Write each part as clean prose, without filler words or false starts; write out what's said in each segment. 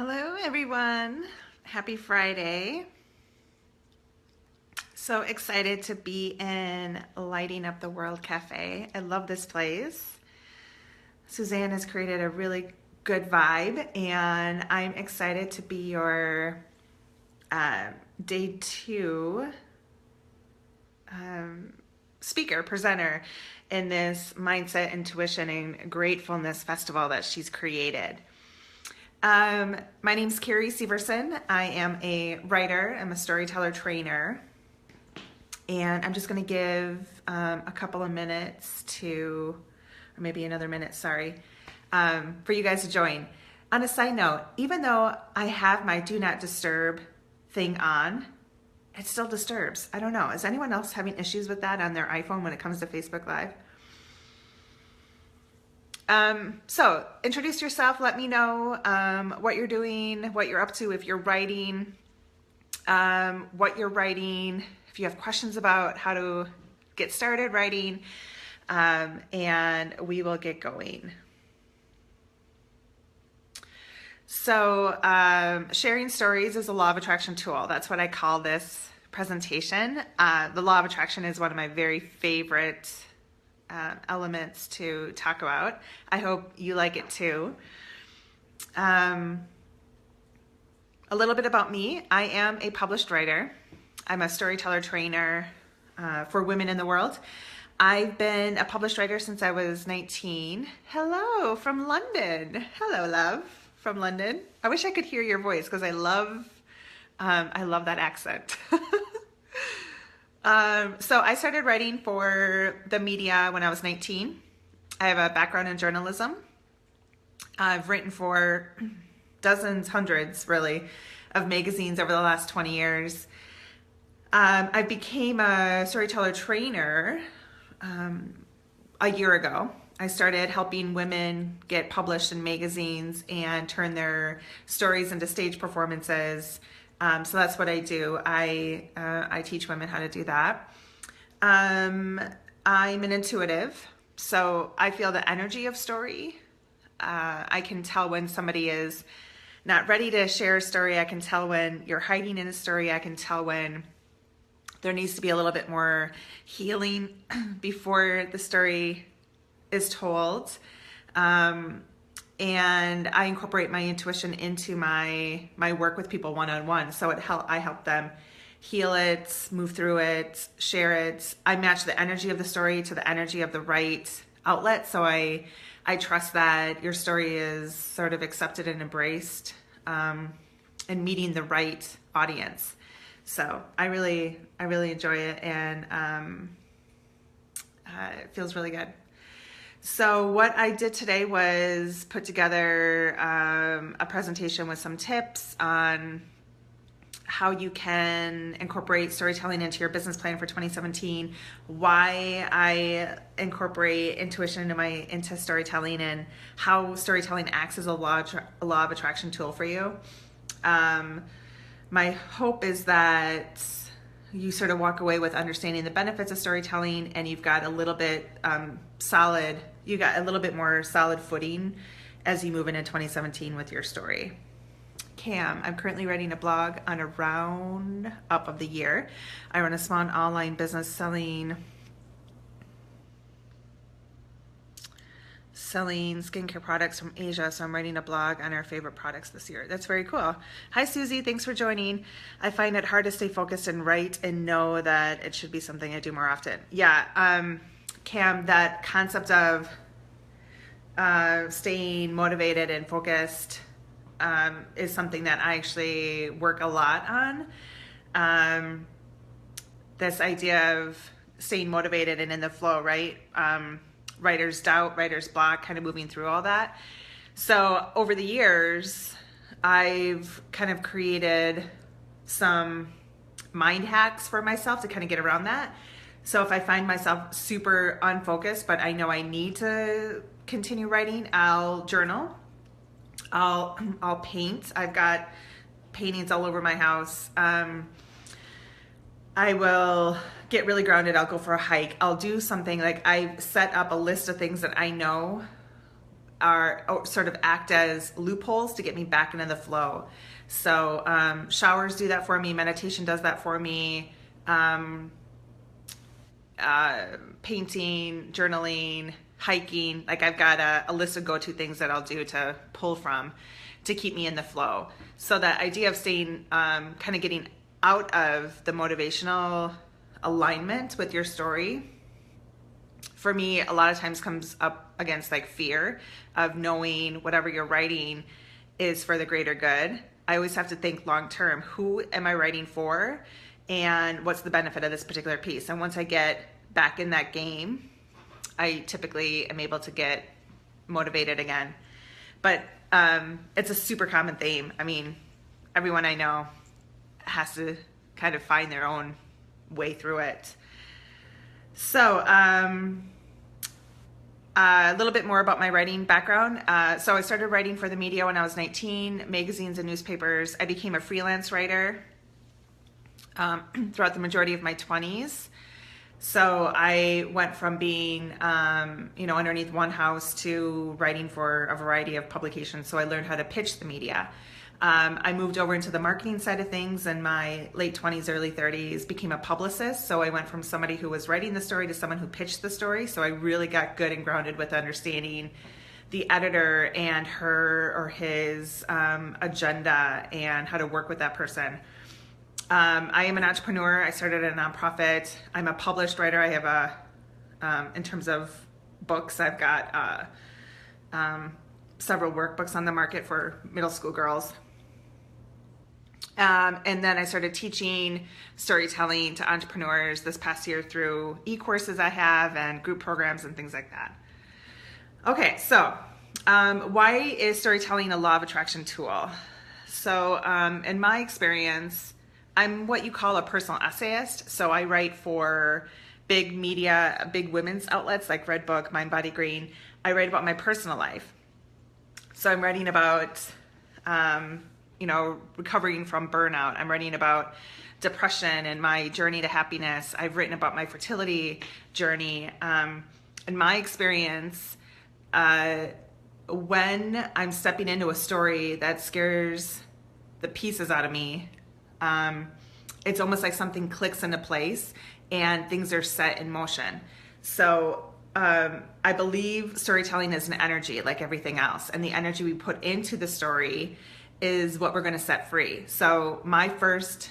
Hello, everyone. Happy Friday. So excited to be in Lighting Up the World Cafe. I love this place. Suzanne has created a really good vibe, and I'm excited to be your day two speaker, presenter in this Mindset, Intuition, and Gratefulness Festival that she's created. My name's Carrie Severson. I am a writer. I'm a storyteller trainer. And I'm just going to give a couple of minutes to, or maybe another minute, sorry, for you guys to join. On a side note, even though I have my Do Not Disturb thing on, it still disturbs. I don't know. Is anyone else having issues with that on their iPhone when it comes to Facebook Live? So introduce yourself. Let me know what you're doing, what you're up to, if you're writing, what you're writing, if you have questions about how to get started writing, and we will get going. So sharing stories is a law of attraction tool. That's what I call this presentation. The law of attraction is one of my very favorite elements to talk about. I hope you like it too. A little bit about me. I am a published writer. I'm a storyteller trainer for women in the world. I've been a published writer since I was 19. Hello from London. Hello, love, from London. I wish I could hear your voice because I love that accent. So I started writing for the media when I was 19. I have a background in journalism. I've written for dozens, hundreds really, of magazines over the last 20 years. I became a storyteller trainer a year ago. I started helping women get published in magazines and turn their stories into stage performances. So that's what I do. I teach women how to do that. I'm an intuitive, so I feel the energy of story. I can tell when somebody is not ready to share a story. I can tell when you're hiding in a story. I can tell when there needs to be a little bit more healing before the story is told. And I incorporate my intuition into my work with people one-on-one. So I help them heal it, move through it, share it. I match the energy of the story to the energy of the right outlet. So I trust that your story is sort of accepted and embraced, and meeting the right audience. So I really enjoy it, and it feels really good. So what I did today was put together a presentation with some tips on how you can incorporate storytelling into your business plan for 2017, why I incorporate intuition into storytelling, and how storytelling acts as a law of attraction tool for you. My hope is that you sort of walk away with understanding the benefits of storytelling, and you've got a little bit more solid footing as you move into 2017 with your story. Cam, I'm currently writing a blog on a round up of the year. I run a small online business selling skincare products from Asia, so I'm writing a blog on our favorite products this year. That's very cool. Hi, Susie. Thanks for joining. I find it hard to stay focused and write and know that it should be something I do more often. Yeah, Cam, that concept of staying motivated and focused is something that I actually work a lot on. This idea of staying motivated and in the flow, right? Writer's doubt, writer's block, kind of moving through all that. So over the years, I've kind of created some mind hacks for myself to kind of get around that. So if I find myself super unfocused, but I know I need to continue writing, I'll journal. I'll paint. I've got paintings all over my house. I will get really grounded. I'll go for a hike. I'll do something like I set up a list of things that I know sort of act as loopholes to get me back into the flow. So showers do that for me. Meditation does that for me. Painting, journaling, hiking. Like I've got a list of go-to things that I'll do to pull from to keep me in the flow. So that idea of staying, kind of getting out of the motivational alignment with your story, for me, a lot of times comes up against like fear of knowing whatever you're writing is for the greater good. I always have to think long-term, who am I writing for? And what's the benefit of this particular piece? And once I get back in that game, I typically am able to get motivated again. But it's a super common theme. I mean, everyone I know has to kind of find their own way through it. So a little bit more about my writing background. So I started writing for the media when I was 19, magazines and newspapers. I became a freelance writer throughout the majority of my 20s. So I went from being, underneath one house to writing for a variety of publications. So I learned how to pitch the media. I moved over into the marketing side of things in my late 20s, early 30s, became a publicist. So I went from somebody who was writing the story to someone who pitched the story. So I really got good and grounded with understanding the editor and her or his agenda and how to work with that person. I am an entrepreneur. I started a nonprofit. I'm a published writer. I have in terms of books, I've got several workbooks on the market for middle school girls. And then I started teaching storytelling to entrepreneurs this past year through e-courses I have and group programs and things like that. Okay, so why is storytelling a law of attraction tool? So in my experience, I'm what you call a personal essayist. So I write for big media, big women's outlets like Redbook, Mind Body Green. I write about my personal life. So I'm writing about, recovering from burnout. I'm writing about depression and my journey to happiness. I've written about my fertility journey. In my experience, when I'm stepping into a story that scares the pieces out of me, it's almost like something clicks into place and things are set in motion. So I believe storytelling is an energy like everything else, and the energy we put into the story is what we're going to set free. So my first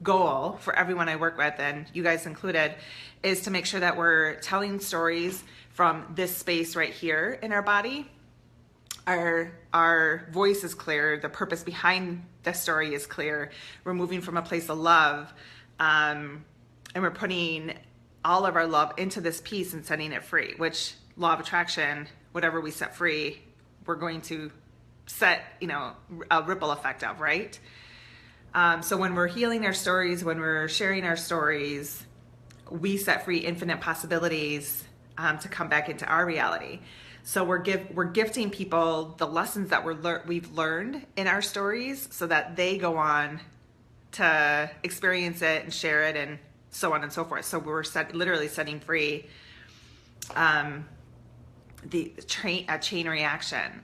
goal for everyone I work with, and you guys included, is to make sure that we're telling stories from this space right here in our body. Our voice is clear, the purpose behind the story is clear. We're moving from a place of love, and we're putting all of our love into this piece and setting it free, which law of attraction, whatever we set free, we're going to set, a ripple effect of, right? So when we're healing our stories, when we're sharing our stories, we set free infinite possibilities to come back into our reality. So we're gifting people the lessons that we've learned in our stories so that they go on to experience it and share it and so on and so forth. So we're literally setting free a chain reaction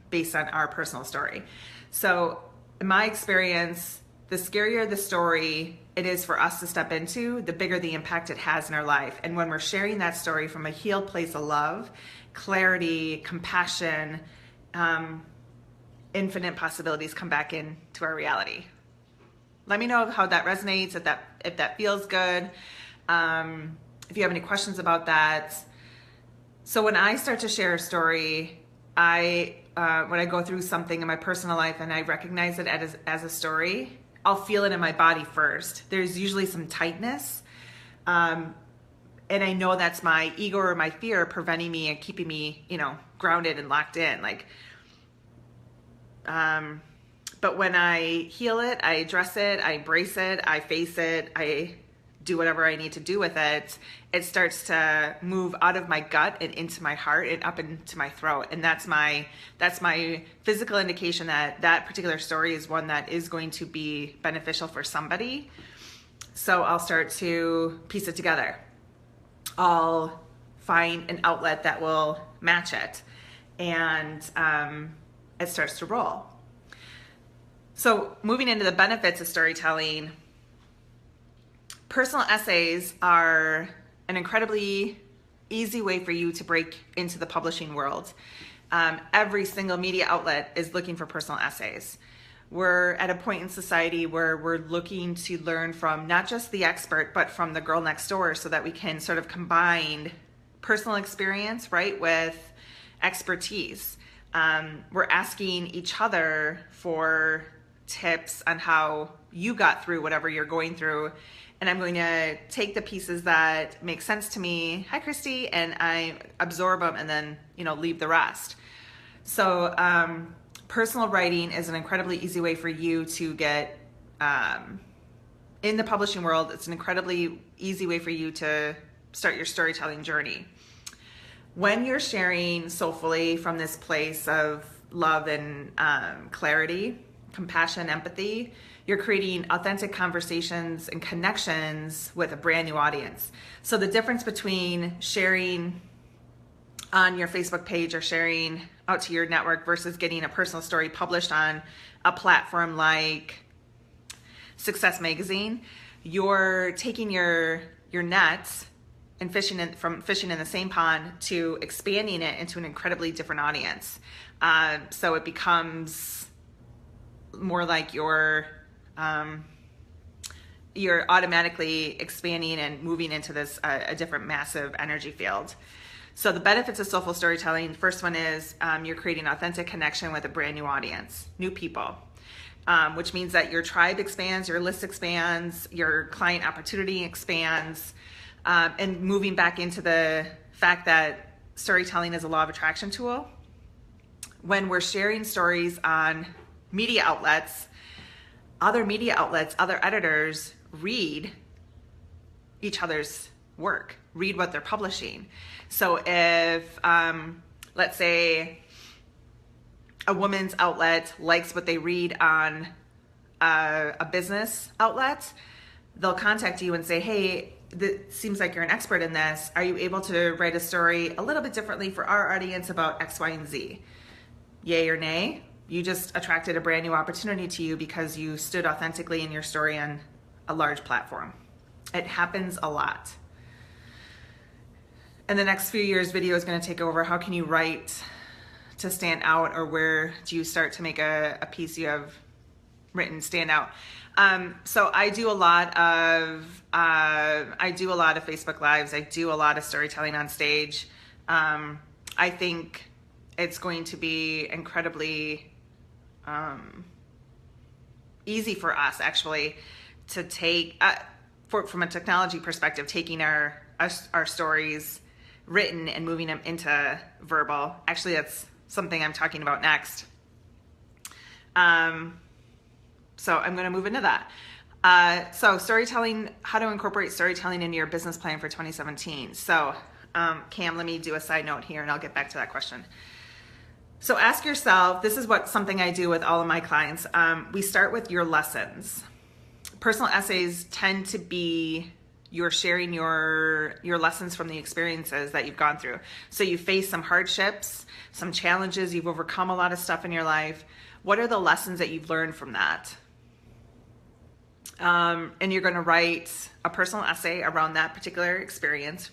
based on our personal story. So in my experience, the scarier the story it is for us to step into, the bigger the impact it has in our life. And when we're sharing that story from a healed place of love, clarity, compassion, infinite possibilities come back into our reality. Let me know how that resonates, if that feels good. If you have any questions about that. So when I start to share a story, when I go through something in my personal life and I recognize it as a story, I'll feel it in my body first. There's usually some tightness. And I know that's my ego or my fear preventing me and keeping me, grounded and locked in. But when I heal it, I address it, I embrace it, I face it, I do whatever I need to do with it, it starts to move out of my gut and into my heart and up into my throat. And that's my physical indication that that particular story is one that is going to be beneficial for somebody. So I'll start to piece it together. I'll find an outlet that will match it. and it starts to roll. So moving into the benefits of storytelling, personal essays are an incredibly easy way for you to break into the publishing world. Every single media outlet is looking for personal essays. We're at a point in society where we're looking to learn from not just the expert, but from the girl next door, so that we can sort of combine personal experience, right, with expertise. We're asking each other for tips on how you got through whatever you're going through. And I'm going to take the pieces that make sense to me, hi Christy, and I absorb them and then, leave the rest. So personal writing is an incredibly easy way for you to get in the publishing world. It's an incredibly easy way for you to start your storytelling journey. When you're sharing soulfully from this place of love and clarity, compassion, empathy, you're creating authentic conversations and connections with a brand new audience. So the difference between sharing on your Facebook page or sharing out to your network versus getting a personal story published on a platform like Success Magazine, you're taking your net and fishing in the same pond to expanding it into an incredibly different audience. So it becomes more like you're automatically expanding and moving into this a different massive energy field. So the benefits of soulful storytelling, the first one is you're creating authentic connection with a brand new audience, new people, which means that your tribe expands, your list expands, your client opportunity expands, and moving back into the fact that storytelling is a law of attraction tool. When we're sharing stories on media outlets, other editors read each other's work, read what they're publishing. So if, let's say, a woman's outlet likes what they read on a business outlet, they'll contact you and say, hey, it seems like you're an expert in this. Are you able to write a story a little bit differently for our audience about X, Y, and Z? Yay or nay? You just attracted a brand new opportunity to you because you stood authentically in your story on a large platform. It happens a lot. In the next few years, video is going to take over. How can you write to stand out, or where do you start to make a piece you have written stand out? So I do a lot of Facebook Lives. I do a lot of storytelling on stage. I think it's going to be incredibly easy for us, actually, to take, from a technology perspective, taking our stories written and moving them into verbal. Actually, that's something I'm talking about next. So I'm going to move into that. So storytelling, how to incorporate storytelling into your business plan for 2017. So Cam, let me do a side note here and I'll get back to that question. So ask yourself, this is something I do with all of my clients. We start with your lessons. Personal essays tend to be you're sharing your lessons from the experiences that you've gone through. So you face some hardships, some challenges, you've overcome a lot of stuff in your life. What are the lessons that you've learned from that? And you're going to write a personal essay around that particular experience.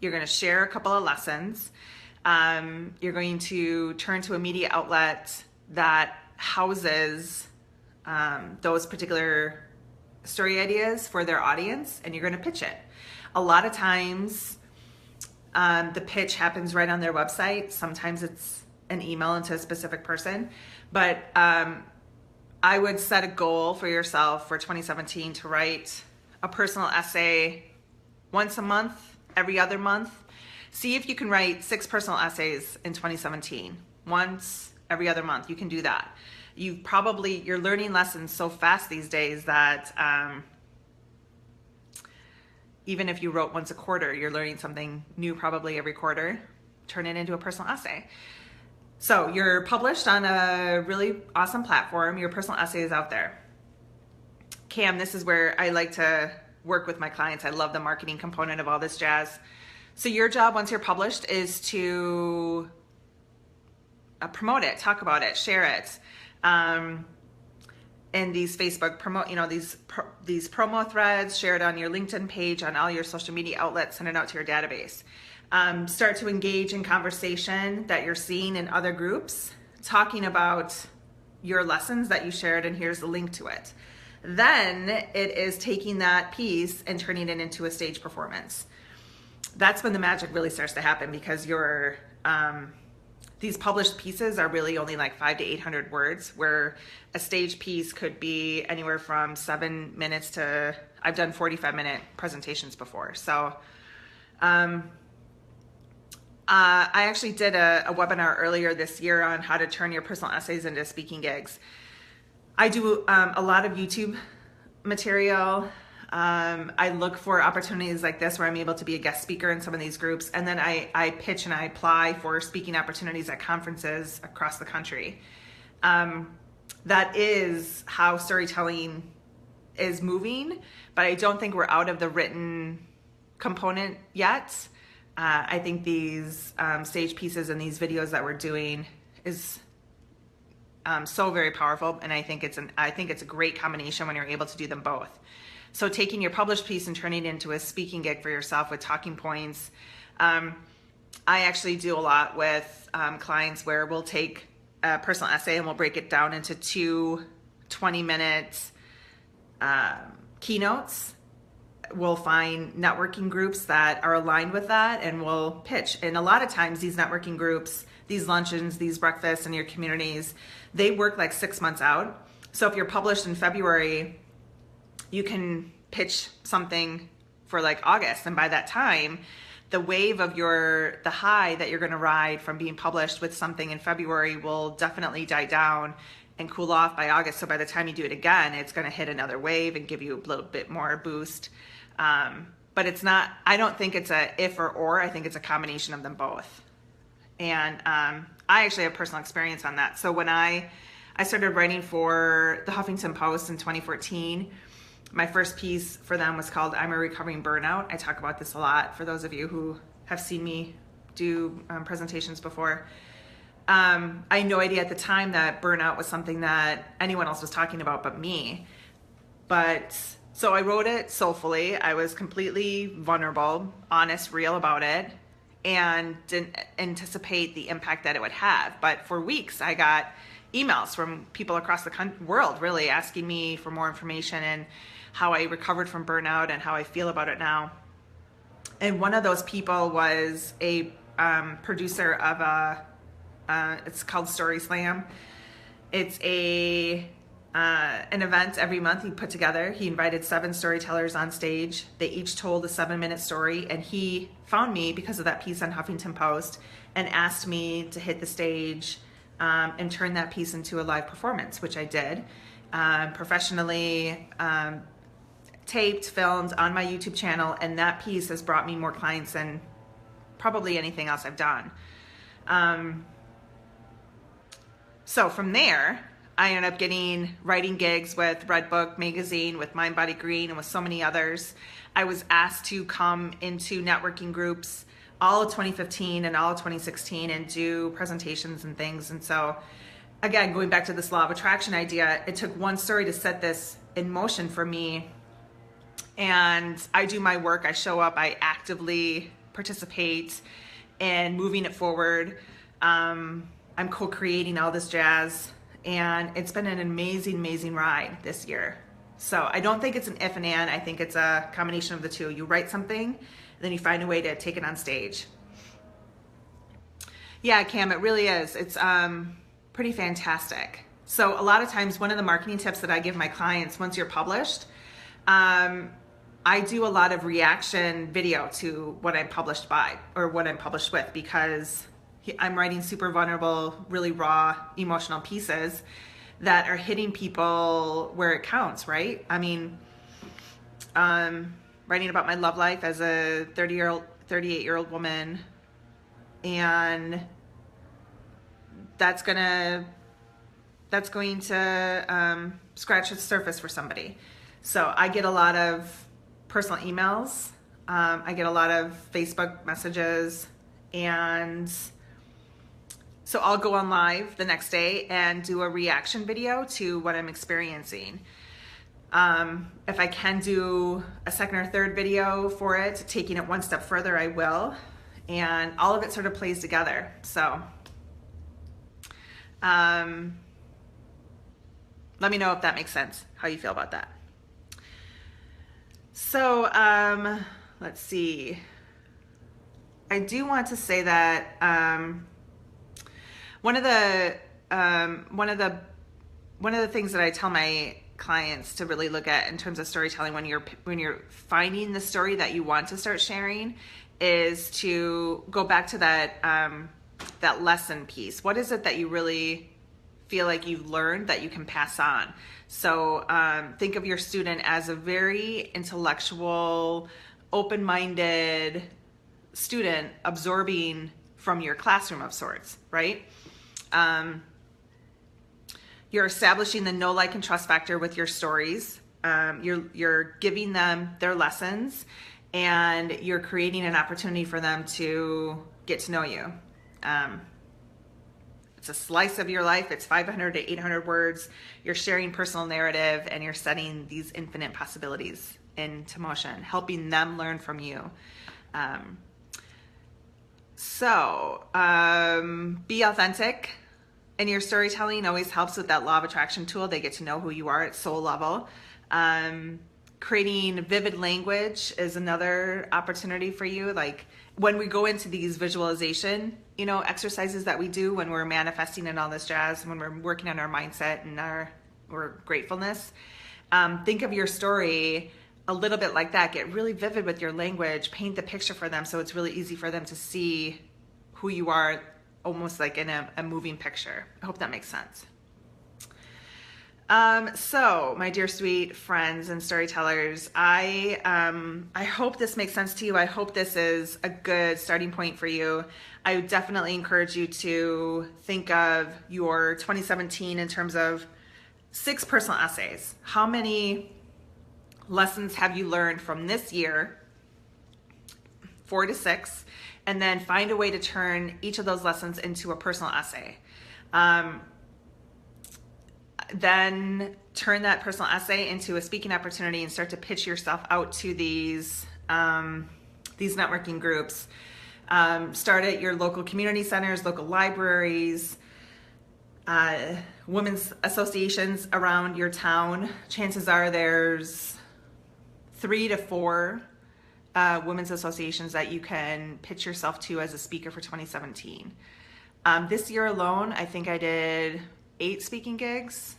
You're going to share a couple of lessons. You're going to turn to a media outlet that houses those particular story ideas for their audience, and you're going to pitch it. A lot of times the pitch happens right on their website. Sometimes it's an email into a specific person, but I would set a goal for yourself for 2017 to write a personal essay once a month, every other month. See if you can write 6 personal essays in 2017, once every other month. You can do that. You're learning lessons so fast these days that even if you wrote once a quarter, you're learning something new probably every quarter. Turn it into a personal essay. So you're published on a really awesome platform. Your personal essay is out there. Cam, this is where I like to work with my clients. I love the marketing component of all this jazz. So your job once you're published is to promote it, talk about it, share it. And these Facebook these promo threads, share it on your LinkedIn page, on all your social media outlets, send it out to your database. Start to engage in conversation that you're seeing in other groups, talking about your lessons that you shared, and here's the link to it. Then it is taking that piece and turning it into a stage performance. That's when the magic really starts to happen, because your these published pieces are really only like 500 to 800 words, where a stage piece could be anywhere from 7 minutes to, I've done 45-minute presentations before. So I actually did a webinar earlier this year on how to turn your personal essays into speaking gigs. I do a lot of YouTube material. I look for opportunities like this where I'm able to be a guest speaker in some of these groups, and then I pitch and I apply for speaking opportunities at conferences across the country. That is how storytelling is moving, but I don't think we're out of the written component yet. I think these stage pieces and these videos that we're doing is so very powerful, and I think it's a great combination when you're able to do them both. So taking your published piece and turning it into a speaking gig for yourself with talking points. I actually do a lot with clients where we'll take a personal essay and we'll break it down into 2 20-minute keynotes. We'll find networking groups that are aligned with that, and we'll pitch. And a lot of times these networking groups, these luncheons, these breakfasts in your communities, they work like 6 months out. So if you're published in February, you can pitch something for like August, and by that time, the wave of the high that you're going to ride from being published with something in February will definitely die down and cool off by August. So by the time you do it again, it's going to hit another wave and give you a little bit more boost. But it's not, I don't think it's a if or, I think it's a combination of them both. And I actually have personal experience on that. So when I started writing for the Huffington Post in 2014, my first piece for them was called I'm a Recovering Burnout. I talk about this a lot for those of you who have seen me do presentations before. I had no idea at the time that burnout was something that anyone else was talking about but me. So I wrote it soulfully. I was completely vulnerable, honest, real about it, and didn't anticipate the impact that it would have. But for weeks, I got emails from people across the world really asking me for more information and how I recovered from burnout and how I feel about it now. And one of those people was a producer of it's called Story Slam. It's an event every month he put together. He invited 7 storytellers on stage. They each told a 7-minute story, and he found me because of that piece on Huffington Post and asked me to hit the stage and turn that piece into a live performance, which I did professionally, taped, filmed on my YouTube channel, and that piece has brought me more clients than probably anything else I've done. So from there, I ended up getting writing gigs with Redbook Magazine, with Mind Body Green, and with so many others. I was asked to come into networking groups all of 2015 and all of 2016 and do presentations and things. And so, again, going back to this law of attraction idea, it took one story to set this in motion for me. And I do my work. I show up. I actively participate in moving it forward. I'm co-creating all this jazz. And it's been an amazing, amazing ride this year. So I don't think it's an if and and. I think it's a combination of the two. You write something, and then you find a way to take it on stage. Yeah, Cam, it really is. It's pretty fantastic. So a lot of times, one of the marketing tips that I give my clients once you're published, I do a lot of reaction video to what I'm published by or what I'm published with, because I'm writing super vulnerable, really raw, emotional pieces that are hitting people where it counts, right? I mean, writing about my love life as a 38-year-old woman, and that's going to scratch the surface for somebody. So I get a lot of personal emails. I get a lot of Facebook messages, and So I'll go on live the next day and do a reaction video to what I'm experiencing. If I can do a second or third video for it, taking it one step further, I will. And all of it sort of plays together. So let me know if that makes sense, how you feel about that. So let's see. I do want to say that one of the things that I tell my clients to really look at in terms of storytelling when you're finding the story that you want to start sharing is to go back to that lesson piece. What is it that you really feel like you've learned that you can pass on? So think of your student as a very intellectual, open-minded student absorbing from your classroom of sorts, right? You're establishing the know, like, and trust factor with your stories. You're giving them their lessons, and you're creating an opportunity for them to get to know you. It's a slice of your life. It's 500 to 800 words. You're sharing personal narrative, and you're setting these infinite possibilities into motion, helping them learn from you. So be authentic. And your storytelling always helps with that law of attraction tool. They get to know who you are at soul level. Creating vivid language is another opportunity for you. Like when we go into these visualization, exercises that we do when we're manifesting and all this jazz, when we're working on our mindset and our gratefulness, think of your story a little bit like that. Get really vivid with your language. Paint the picture for them so it's really easy for them to see who you are, almost like in a moving picture. I hope that makes sense. So my dear sweet friends and storytellers, I hope this makes sense to you. I hope this is a good starting point for you. I would definitely encourage you to think of your 2017 in terms of 6 personal essays. How many lessons have you learned from this year? 4 to 6. And then find a way to turn each of those lessons into a personal essay. Then turn that personal essay into a speaking opportunity and start to pitch yourself out to these networking groups. Start at your local community centers, local libraries, women's associations around your town. Chances are there's 3 to 4 women's associations that you can pitch yourself to as a speaker for 2017. This year alone, I think I did 8 speaking gigs.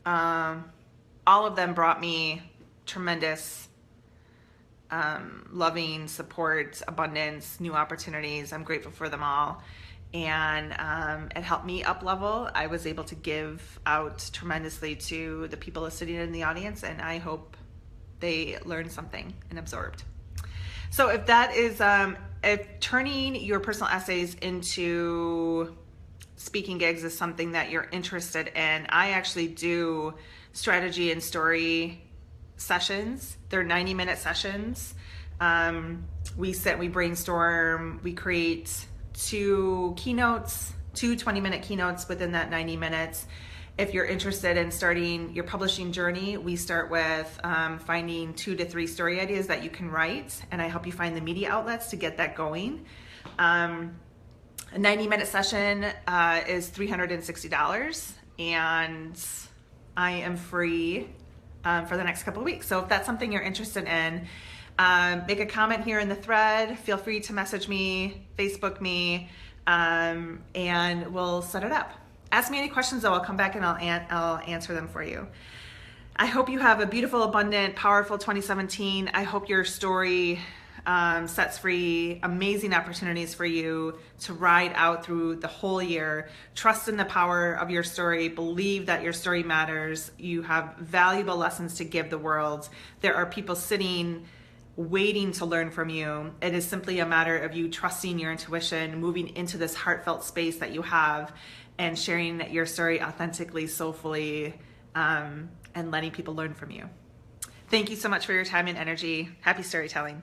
All of them brought me tremendous loving support, abundance, new opportunities. I'm grateful for them all. And it helped me up level. I was able to give out tremendously to the people sitting in the audience, and I hope they learned something and absorbed. So if that is, if turning your personal essays into speaking gigs is something that you're interested in, I actually do strategy and story sessions. They're 90-minute sessions. We sit, we brainstorm, we create 2 keynotes, 2 20-minute keynotes within that 90 minutes. If you're interested in starting your publishing journey, we start with finding 2 to 3 story ideas that you can write, and I help you find the media outlets to get that going. A 90-minute session is $360, and I am free for the next couple of weeks. So if that's something you're interested in, make a comment here in the thread. Feel free to message me, Facebook me, and we'll set it up. Ask me any questions though. I'll come back and I'll answer them for you. I hope you have a beautiful, abundant, powerful 2017. I hope your story sets free amazing opportunities for you to ride out through the whole year. Trust in the power of your story. Believe that your story matters. You have valuable lessons to give the world. There are people sitting waiting to learn from you. It is simply a matter of you trusting your intuition, moving into this heartfelt space that you have, and sharing your story authentically, soulfully, and letting people learn from you. Thank you so much for your time and energy. Happy storytelling.